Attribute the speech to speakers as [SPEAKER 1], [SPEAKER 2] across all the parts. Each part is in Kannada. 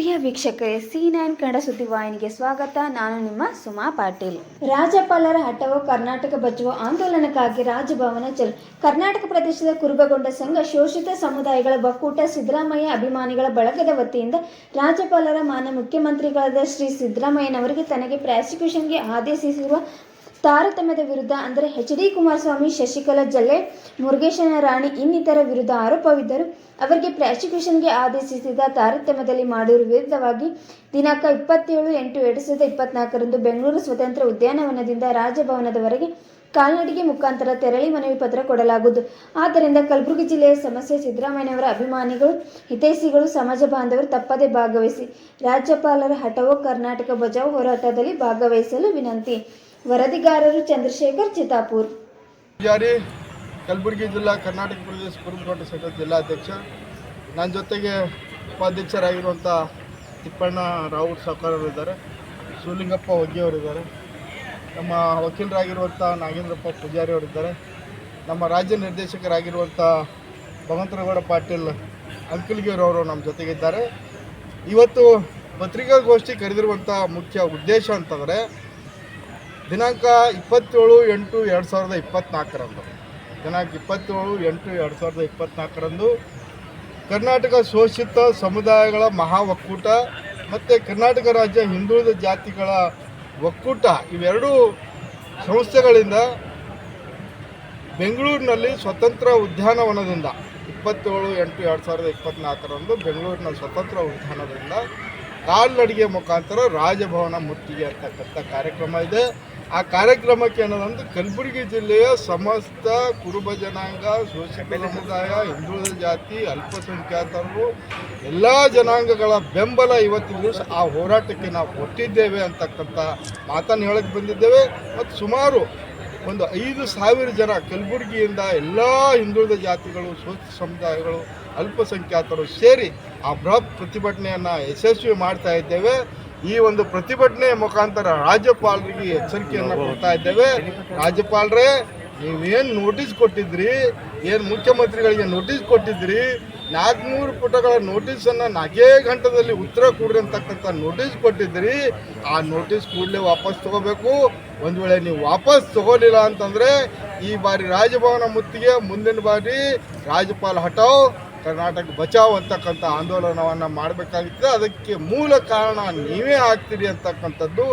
[SPEAKER 1] ಪ್ರಿಯ ವೀಕ್ಷಕರೇ, C9 ಕನ್ನಡ ಸುದ್ದಿವಾಹಿನಿಗೆ ಸ್ವಾಗತ. ನಾನು ನಿಮ್ಮ ಸುಮಾ ಪಾಟೀಲ್. ರಾಜ್ಯಪಾಲರ ಹಠವೋ ಕರ್ನಾಟಕ ಬಚಾವೋ ಆಂದೋಲನಕ್ಕಾಗಿ ರಾಜಭವನ ಚಲೋ. ಕರ್ನಾಟಕ ಪ್ರದೇಶದ ಕುರುಬಗೊಂಡ ಸಂಘ ಶೋಷಿತ ಸಮುದಾಯಗಳ ಒಕ್ಕೂಟ ಸಿದ್ದರಾಮಯ್ಯ ಅಭಿಮಾನಿಗಳ ಬಳಗದ ವತಿಯಿಂದ ರಾಜ್ಯಪಾಲರ ಮಾನ್ಯ ಮುಖ್ಯಮಂತ್ರಿಗಳಾದ ಶ್ರೀ ಸಿದ್ದರಾಮಯ್ಯನವರಿಗೆ ತನಗೆ ಪ್ರಾಸಿಕ್ಯೂಷನ್ಗೆ ಆದೇಶಿಸಿರುವ ತಾರತಮ್ಯದ ವಿರುದ್ಧ ಅಂದರೆ HD ಕುಮಾರಸ್ವಾಮಿ, ಶಶಿಕಲಾ ಜೊಲ್ಲೆ, ಮುರುಗೇಶನ ರಾಣಿ ಇನ್ನಿತರ ವಿರುದ್ಧ ಆರೋಪವಿದ್ದರೂ ಅವರಿಗೆ ಪ್ರಾಸಿಕ್ಯೂಷನ್ಗೆ ಆದೇಶಿಸಿದ ತಾರತಮ್ಯದಲ್ಲಿ ಮಾಡಿರುವ ವಿರುದ್ಧವಾಗಿ ದಿನಾಂಕ 27/8/2024 ಬೆಂಗಳೂರು ಸ್ವತಂತ್ರ ಉದ್ಯಾನವನದಿಂದ ರಾಜಭವನದವರೆಗೆ ಕಾಲ್ನಡಿಗೆ ಮುಖಾಂತರ ತೆರಳಿ ಮನವಿ ಪತ್ರ ಕೊಡಲಾಗುವುದು. ಆದ್ದರಿಂದ ಕಲಬುರಗಿ ಜಿಲ್ಲೆಯ ಸಮಸ್ಯೆ ಸಿದ್ದರಾಮಯ್ಯನವರ ಅಭಿಮಾನಿಗಳು, ಹಿತೈಷಿಗಳು, ಸಮಾಜ ಬಾಂಧವರು ತಪ್ಪದೇ ಭಾಗವಹಿಸಿ ರಾಜ್ಯಪಾಲರ ಹಠವೋ ಕರ್ನಾಟಕ ಬಚಾವೋ ಹೋರಾಟದಲ್ಲಿ ಭಾಗವಹಿಸಲು ವಿನಂತಿ. ವರದಿಗಾರರು ಚಂದ್ರಶೇಖರ್ ಚಿತ್ತಾಪುರ್.
[SPEAKER 2] ಕಲಬುರಗಿ ಜಿಲ್ಲಾ ಕರ್ನಾಟಕ ಪ್ರದೇಶ ಕುರುಬಗೊಂಡ ಸಂಘದ ಜಿಲ್ಲಾಧ್ಯಕ್ಷ. ನನ್ನ ಜೊತೆಗೆ ಉಪಾಧ್ಯಕ್ಷರಾಗಿರುವಂಥ ತಿಪ್ಪಣ್ಣ ರಾವುತ್ ಸಾವ್ಕಾರರಿದ್ದಾರೆ, ಶಿವಲಿಂಗಪ್ಪ ಒಗ್ಗಿಯವರಿದ್ದಾರೆ, ನಮ್ಮ ವಕೀಲರಾಗಿರುವಂಥ ನಾಗೇಂದ್ರಪ್ಪ ಪೂಜಾರಿ ಅವರಿದ್ದಾರೆ, ನಮ್ಮ ರಾಜ್ಯ ನಿರ್ದೇಶಕರಾಗಿರುವಂಥ ಭಗವಂತನಗೌಡ ಪಾಟೀಲ್ ಅಂಕಲ್ಗಿಯವರು ನಮ್ಮ ಜೊತೆಗಿದ್ದಾರೆ. ಇವತ್ತು ಪತ್ರಿಕಾಗೋಷ್ಠಿ ಕರೆದಿರುವಂಥ ಮುಖ್ಯ ಉದ್ದೇಶ ಅಂತಂದರೆ ದಿನಾಂಕ 27/8/2024 ದಿನಾಂಕ 27/8/2024 ಕರ್ನಾಟಕ ಶೋಷಿತ ಸಮುದಾಯಗಳ ಮಹಾ ಒಕ್ಕೂಟ ಮತ್ತು ಕರ್ನಾಟಕ ರಾಜ್ಯ ಹಿಂದುಳಿದ ಜಾತಿಗಳ ಒಕ್ಕೂಟ ಇವೆರಡೂ ಸಂಸ್ಥೆಗಳಿಂದ ಬೆಂಗಳೂರಿನಲ್ಲಿ ಸ್ವತಂತ್ರ ಉದ್ಯಾನವನದಿಂದ 27/8/2024 ಬೆಂಗಳೂರಿನ ಸ್ವತಂತ್ರ ಉದ್ಯಾನವನದಿಂದ ಕಾಲ್ನಡಿಗೆ ಮುಖಾಂತರ ರಾಜಭವನ ಮುತ್ತಿಗೆ ಅಂತಕ್ಕಂಥ ಕಾರ್ಯಕ್ರಮ ಇದೆ. ಆ ಕಾರ್ಯಕ್ರಮಕ್ಕೆ ಏನದಂದ್ರೆ ಕಲಬುರಗಿ ಜಿಲ್ಲೆಯ ಸಮಸ್ತ ಕುರುಬ ಜನಾಂಗ, ಶೋಷಿತ ಸಮುದಾಯ, ಹಿಂದುಳಿದ ಜಾತಿ, ಅಲ್ಪಸಂಖ್ಯಾತರು ಎಲ್ಲ ಜನಾಂಗಗಳ ಬೆಂಬಲ ಇವತ್ತಿನ ದಿವಸ ಆ ಹೋರಾಟಕ್ಕೆ ನಾವು ಕೊಟ್ಟಿದ್ದೇವೆ ಅಂತಕ್ಕಂಥ ಮಾತನ್ನು ಹೇಳಕ್ಕೆ ಬಂದಿದ್ದೇವೆ. ಮತ್ತು ಸುಮಾರು ಒಂದು 5,000 ಜನ ಕಲಬುರಗಿಯಿಂದ ಎಲ್ಲ ಹಿಂದುಳಿದ ಜಾತಿಗಳು, ಶೋಷಿತ ಸಮುದಾಯಗಳು, ಅಲ್ಪಸಂಖ್ಯಾತರು ಸೇರಿ ಆ ಬೃಹತ್ ಪ್ರತಿಭಟನೆಯನ್ನು ಯಶಸ್ವಿ ಮಾಡ್ತಾ ಇದ್ದೇವೆ. ಈ ಒಂದು ಪ್ರತಿಭಟನೆಯ ಮುಖಾಂತರ ರಾಜ್ಯಪಾಲರಿಗೆ ಎಚ್ಚರಿಕೆಯನ್ನು ಕೊಡ್ತಾ ಇದ್ದೇವೆ. ರಾಜ್ಯಪಾಲರೇ, ನೀವೇನು ನೋಟಿಸ್ ಕೊಟ್ಟಿದ್ರಿ, ಏನು ಮುಖ್ಯಮಂತ್ರಿಗಳಿಗೆ ನೋಟಿಸ್ ಕೊಟ್ಟಿದ್ರಿ, 400 ಪುಟಗಳ ನೋಟಿಸನ್ನು 4 ಗಂಟೆದಲ್ಲಿ ಉತ್ತರ ಕೊಡ್ರಿ ಅಂತಕ್ಕಂಥ ನೋಟಿಸ್ ಕೊಟ್ಟಿದ್ರಿ. ಆ ನೋಟಿಸ್ ಕೂಡಲೇ ವಾಪಸ್ ತೊಗೋಬೇಕು. ಒಂದು ವೇಳೆ ನೀವು ವಾಪಸ್ ತೊಗೋಲಿಲ್ಲ ಅಂತಂದರೆ ಈ ಬಾರಿ ರಾಜಭವನ ಮುತ್ತಿಗೆ, ಮುಂದಿನ ಬಾರಿ ರಾಜ್ಯಪಾಲ ಹಠಾವ್ ಕರ್ನಾಟಕ ಬಚಾವ್ ಅಂತಕ್ಕಂಥ ಆಂದೋಲನವನ್ನು ಮಾಡಬೇಕಾಗಿತ್ತು. ಅದಕ್ಕೆ ಮೂಲ ಕಾರಣ ನೀವೇ ಆಗ್ತೀರಿ ಅಂತಕ್ಕಂಥದ್ದು.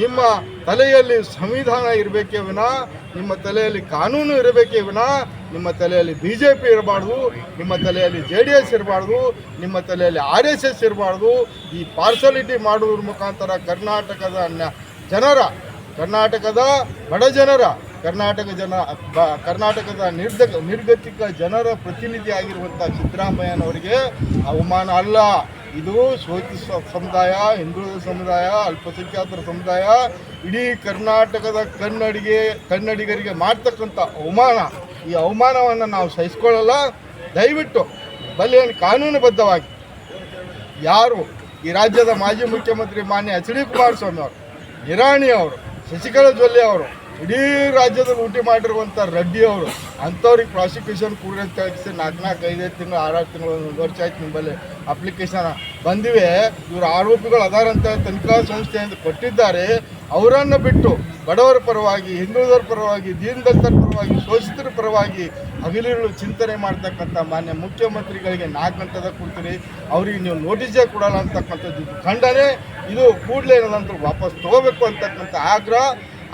[SPEAKER 2] ನಿಮ್ಮ ತಲೆಯಲ್ಲಿ ಸಂವಿಧಾನ ಇರಬೇಕೇ ವಿನ, ನಿಮ್ಮ ತಲೆಯಲ್ಲಿ ಕಾನೂನು ಇರಬೇಕೇ ವಿನ, ನಿಮ್ಮ ತಲೆಯಲ್ಲಿ BJP ಇರಬಾರ್ದು, ನಿಮ್ಮ ತಲೆಯಲ್ಲಿ JDS ಇರಬಾರ್ದು, ನಿಮ್ಮ ತಲೆಯಲ್ಲಿ RSS ಇರಬಾರ್ದು. ಈ ಪಾರ್ಸಲಿಟಿ ಮಾಡುವುದ್ರ ಮುಖಾಂತರ ಕರ್ನಾಟಕದ ಬಡ ಜನರ, ಕರ್ನಾಟಕದ ನಿರ್ಗತಿಕ ಜನರ ಪ್ರತಿನಿಧಿ ಆಗಿರುವಂಥ ಸಿದ್ದರಾಮಯ್ಯನವರಿಗೆ ಅವಮಾನ ಅಲ್ಲ. ಇದು ಶೋಷಿತ ಸಮುದಾಯ, ಹಿಂದುಳಿದ ಸಮುದಾಯ, ಅಲ್ಪಸಂಖ್ಯಾತರ ಸಮುದಾಯ, ಇಡೀ ಕರ್ನಾಟಕದ ಕನ್ನಡಿಗರಿಗೆ ಮಾಡ್ತಕ್ಕಂಥ ಅವಮಾನ. ಈ ಅವಮಾನವನ್ನು ನಾವು ಸಹಿಸ್ಕೊಳ್ಳಲ್ಲ. ದಯವಿಟ್ಟು ಬಲಿಯನ್ನು ಕಾನೂನುಬದ್ಧವಾಗಿ ಯಾರು ಈ ರಾಜ್ಯದ ಮಾಜಿ ಮುಖ್ಯಮಂತ್ರಿ ಮಾನ್ಯ HD ಕುಮಾರಸ್ವಾಮಿ ಅವರು, ನಿರಾಣಿ ಅವರು, ಶಶಿಕಲಾ ಜೊಲ್ಲೆ ಅವರು, ಇಡೀ ರಾಜ್ಯದಲ್ಲಿ ಲೂಟಿ ಮಾಡಿರುವಂಥ ರೆಡ್ಡಿ ಅವರು, ಅಂಥವ್ರಿಗೆ ಪ್ರಾಸಿಕ್ಯೂಷನ್ ಕೂಡಿ ಅಂತ ಹೇಳಿ 4-5 ತಿಂಗಳು 6 ತಿಂಗಳು 1 ವರ್ಷ ಆಯ್ತು ನಿಮ್ಮಲ್ಲಿ ಅಪ್ಲಿಕೇಶನ್ ಬಂದಿವೆ. ಇವರು ಆರೋಪಿಗಳು ಅದಾರಂತ ತನಿಖಾ ಸಂಸ್ಥೆಯಿಂದ ಕೊಟ್ಟಿದ್ದಾರೆ. ಅವರನ್ನು ಬಿಟ್ಟು ಬಡವರ ಪರವಾಗಿ, ಹಿಂದುಳಿದರ ಪರವಾಗಿ, ದೀನದಲಿತರ ಪರವಾಗಿ, ಶೋಷಿತರ ಪರವಾಗಿ ಹಗಲಿರುಳು ಚಿಂತನೆ ಮಾಡ್ತಕ್ಕಂಥ ಮಾನ್ಯ ಮುಖ್ಯಮಂತ್ರಿಗಳಿಗೆ 4 ಗಂಟೆದ ಕೊಡ್ತೀರಿ, ಅವ್ರಿಗೆ ನೀವು ನೋಟಿಸೇ ಕೊಡಲ್ಲ ಅಂತಕ್ಕಂಥದ್ದು ಖಂಡನೆ. ಇದು ಕೂಡಲೇ ಏನಂದ್ರೆ ವಾಪಸ್ ತೊಗೋಬೇಕು ಅಂತಕ್ಕಂಥ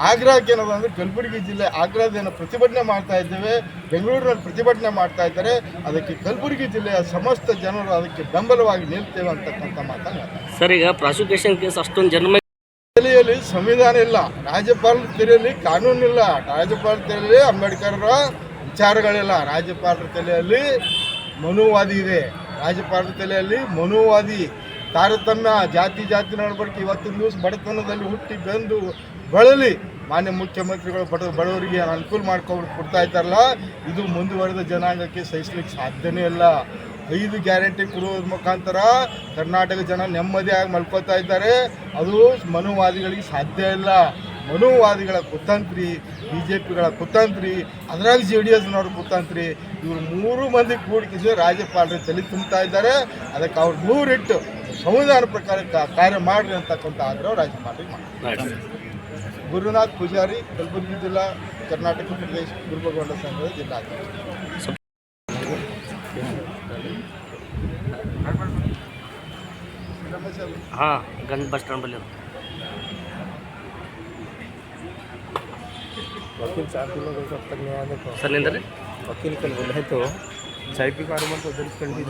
[SPEAKER 2] ಆಗ್ರಹಕ್ಕೆ ಏನದಂದ್ರೆ ಕಲಬುರಗಿ ಜಿಲ್ಲೆ ಆಗ್ರಹದೇನು ಪ್ರತಿಭಟನೆ ಮಾಡ್ತಾ ಇದ್ದೇವೆ. ಬೆಂಗಳೂರಿನಲ್ಲಿ ಪ್ರತಿಭಟನೆ ಮಾಡ್ತಾ ಇದ್ದಾರೆ. ಅದಕ್ಕೆ ಕಲಬುರಗಿ ಜಿಲ್ಲೆಯ ಸಮಸ್ತ ಜನರು ಅದಕ್ಕೆ ಬೆಂಬಲವಾಗಿ ನಿಲ್ತೇವೆ ಅಂತಕ್ಕಂಥ ಮಾತನ್ನು.
[SPEAKER 3] ಸರ್, ಈಗ ಪ್ರಾಸಿಕ್ಯೂಷನ್ ಕೇಸ್ ಅಷ್ಟೊಂದು
[SPEAKER 2] ತಲೆಯಲ್ಲಿ ಸಂವಿಧಾನ ಇಲ್ಲ, ರಾಜ್ಯಪಾಲರ ತಲೆಯಲ್ಲಿ ಕಾನೂನಿಲ್ಲ, ರಾಜ್ಯಪಾಲರ ತಲೆಯಲ್ಲಿ ಅಂಬೇಡ್ಕರ್ರ ವಿಚಾರಗಳಿಲ್ಲ, ರಾಜ್ಯಪಾಲರ ತಲೆಯಲ್ಲಿ ಮನುವಾದಿ ಇದೆ, ರಾಜ್ಯಪಾಲರ ತಲೆಯಲ್ಲಿ ಮನುವಾದಿ ತಾರತಮ್ಯ, ಜಾತಿ ನಡವಳಿಕೆ ಇವತ್ತಿನ ದಿವಸ ಬಡತನದಲ್ಲಿ ಹುಟ್ಟಿ ಬೆಂದು ಬಳಲಿ ಮಾನ್ಯ ಮುಖ್ಯಮಂತ್ರಿಗಳು ಬಡವರಿಗೆ ಅನುಕೂಲ ಕೊಡ್ತಾ ಇದ್ದಾರಲ್ಲ, ಇದು ಮುಂದುವರೆದ ಜನಾಂಗಕ್ಕೆ ಸಹಿಸ್ಲಿಕ್ಕೆ ಸಾಧ್ಯನೇ ಇಲ್ಲ. 5 ಗ್ಯಾರಂಟಿ ಕೊಡುವುದ್ರ ಮುಖಾಂತರ ಕರ್ನಾಟಕ ಜನ ನೆಮ್ಮದಿಯಾಗಿ ಮಲ್ಕೋತಾ ಇದ್ದಾರೆ. ಅದು ಮನುವಾದಿಗಳಿಗೆ ಸಾಧ್ಯ ಇಲ್ಲ. ಮನುವಾದಿಗಳ ಕುತಂತ್ರಿ, BJPಗಳ ಕುತಂತ್ರಿ, ಅದರಾಗ JDSನವ್ರ ಕುತಂತ್ರಿ, ಇವರು 3 ಮಂದಿ ಕೂಡಿಸಿ ರಾಜ್ಯಪಾಲರು ತಲೆ ತುಂಬ್ತಾ ಇದ್ದಾರೆ. ಅದಕ್ಕೆ ಅವ್ರು ದೂರಿಟ್ಟು ಸಂವಿಧಾನ ಪ್ರಕಾರ ಕಾರ್ಯ ಮಾಡ್ರಿ ಅಂತಕ್ಕಂಥ ಆಗ್ರಹ ರಾಜ್ಯಪಾಲರಿಗೆ ಮಾಡಿ. ಗುರುನಾಥ್ ಪೂಜಾರಿ, ಕಲಬುರಗಿ ಜಿಲ್ಲಾ ಕರ್ನಾಟಕ ಪ್ರದೇಶ ಕುರುಬಗೊಂಡ ಸಂಘದ ಜಿಲ್ಲಾಧ್ಯಕ್ಷ.
[SPEAKER 3] हाँ गंज बस स्टैंड पर
[SPEAKER 4] वकील साहब लोग कब तक नहीं आया देखो
[SPEAKER 3] सर निंदर
[SPEAKER 4] वकील कल बोले तो चाय की कारोबार को दर्ज कर दी